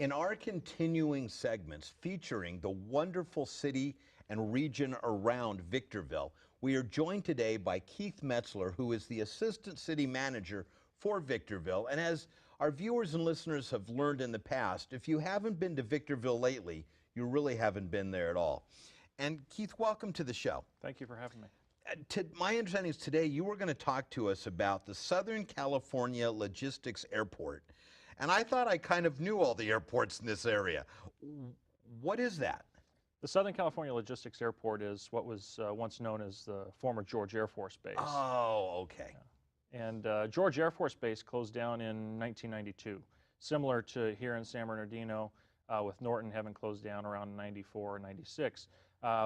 In our continuing segments featuring the wonderful city and region around Victorville, we are joined today by Keith Metzler, who is the Assistant City Manager for Victorville. And as our viewers and listeners have learned in the past, if you haven't been to Victorville lately, you really haven't been there at all. And Keith, welcome to the show. Thank you for having me. My understanding is today you were going to talk to us about the Southern California Logistics Airport. And I thought I kind of knew all the airports in this area. What is that? The Southern California Logistics Airport is what was once known as the former George Air Force Base. Oh, okay. Yeah. And George Air Force Base closed down in 1992, similar to here in San Bernardino, with Norton having closed down around 94 or 96.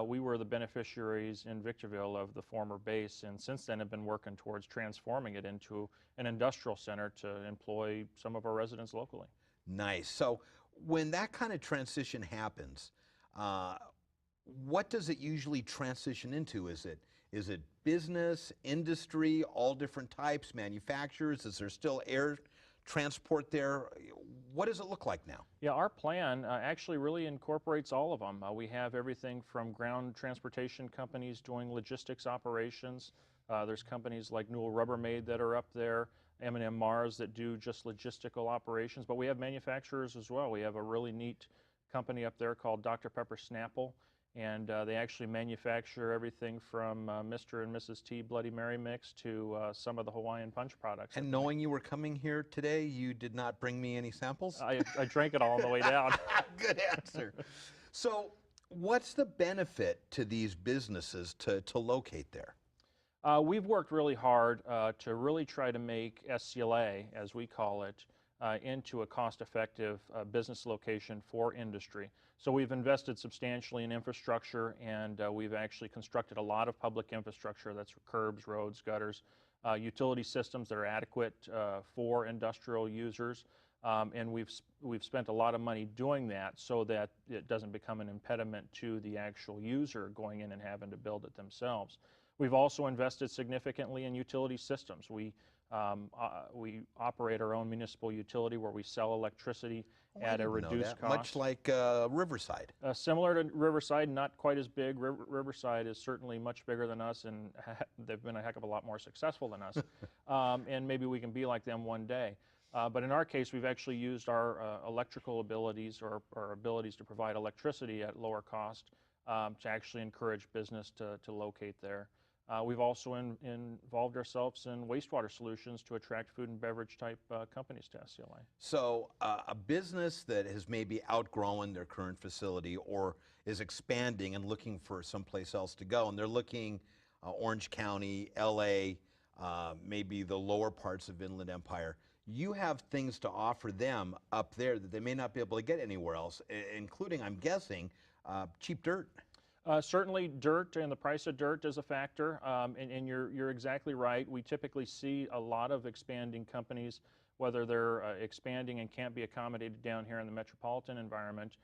We were the beneficiaries in Victorville of the former base, and since then have been working towards transforming it into an industrial center to employ some of our residents locally. Nice. So when that kind of transition happens, what does it usually transition into? Is it business, industry, all different types, manufacturers? Is there still air transport there? What does it look like now? Yeah, our plan actually really incorporates all of them. We have everything from ground transportation companies doing logistics operations. There's companies like Newell Rubbermaid that are up there, M&M Mars that do just logistical operations, but we have manufacturers as well. We have a really neat company up there called Dr. Pepper Snapple, and they actually manufacture everything from Mr. and Mrs. T Bloody Mary mix to some of the Hawaiian Punch products. And knowing you were coming here today, you did not bring me any samples? I drank it all on the way down. Good answer. So what's the benefit to these businesses to locate there? We've worked really hard to really try to make SCLA, as we call it, into a cost-effective business location for industry. So we've invested substantially in infrastructure, and we've actually constructed a lot of public infrastructure. That's curbs, roads, gutters, utility systems that are adequate for industrial users. And we've spent a lot of money doing that so that it doesn't become an impediment to the actual user going in and having to build it themselves. We've also invested significantly in utility systems. We operate our own municipal utility where we sell electricity at a reduced cost. Much like Riverside. Similar to Riverside, not quite as big. Riverside is certainly much bigger than us, and they've been a heck of a lot more successful than us. And maybe we can be like them one day. But in our case, we've actually used our electrical abilities or abilities to provide electricity at lower cost to actually encourage business to locate there. We've also involved ourselves in wastewater solutions to attract food and beverage type companies to SCLA. So a business that has maybe outgrown their current facility or is expanding and looking for someplace else to go, and they're looking Orange County, LA, maybe the lower parts of Inland Empire, you have things to offer them up there that they may not be able to get anywhere else, including, I'm guessing, cheap dirt. Certainly dirt and the price of dirt is a factor, and you're exactly right. We typically see a lot of expanding companies, whether they're expanding and can't be accommodated down here in the metropolitan environment,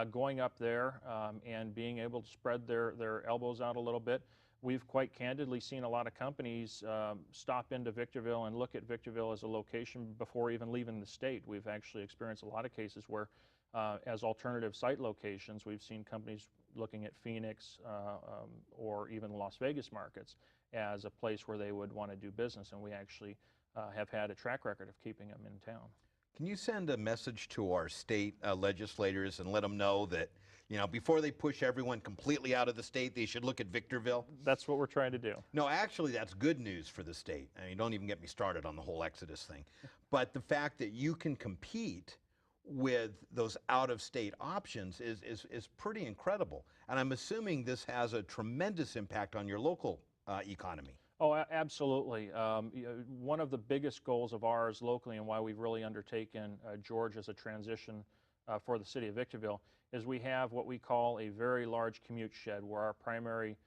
going up there and being able to spread their elbows out a little bit. We've quite candidly seen a lot of companies stop into Victorville and look at Victorville as a location before even leaving the state. We've actually experienced a lot of cases where as alternative site locations, we've seen companies looking at Phoenix or even Las Vegas markets as a place where they would want to do business, and we actually have had a track record of keeping them in town. Can you send a message to our state legislators and let them know that, you know, before they push everyone completely out of the state, they should look at Victorville? That's what we're trying to do. No, actually, that's good news for the state. I mean, don't even get me started on the whole Exodus thing. But the fact that you can compete with those out-of-state options is pretty incredible. And I'm assuming this has a tremendous impact on your local economy. Oh, absolutely. One of the biggest goals of ours locally and why we've really undertaken George as a transition for the city of Victorville is we have what we call a very large commute shed where our primary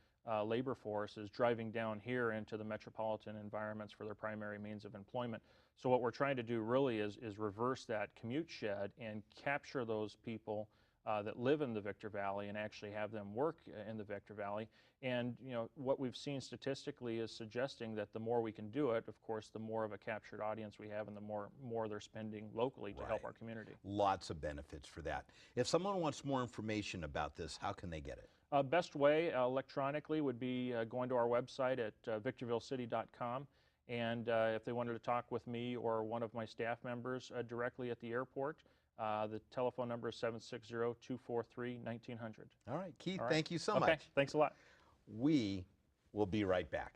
labor force is driving down here into the metropolitan environments for their primary means of employment. So what we're trying to do really is reverse that commute shed and capture those people that live in the Victor Valley and actually have them work in the Victor Valley. And what we've seen statistically is suggesting that the more we can do it, of course, the more of a captured audience we have and the more they're spending locally to help our community. Lots of benefits for that. If someone wants more information about this, how can they get it? Best way electronically would be going to our website at victorvillecity.com. And if they wanted to talk with me or one of my staff members directly at the airport, the telephone number is 760-243-1900. All right, Keith, All right. thank you so Okay, much. thanks a lot. We will be right back.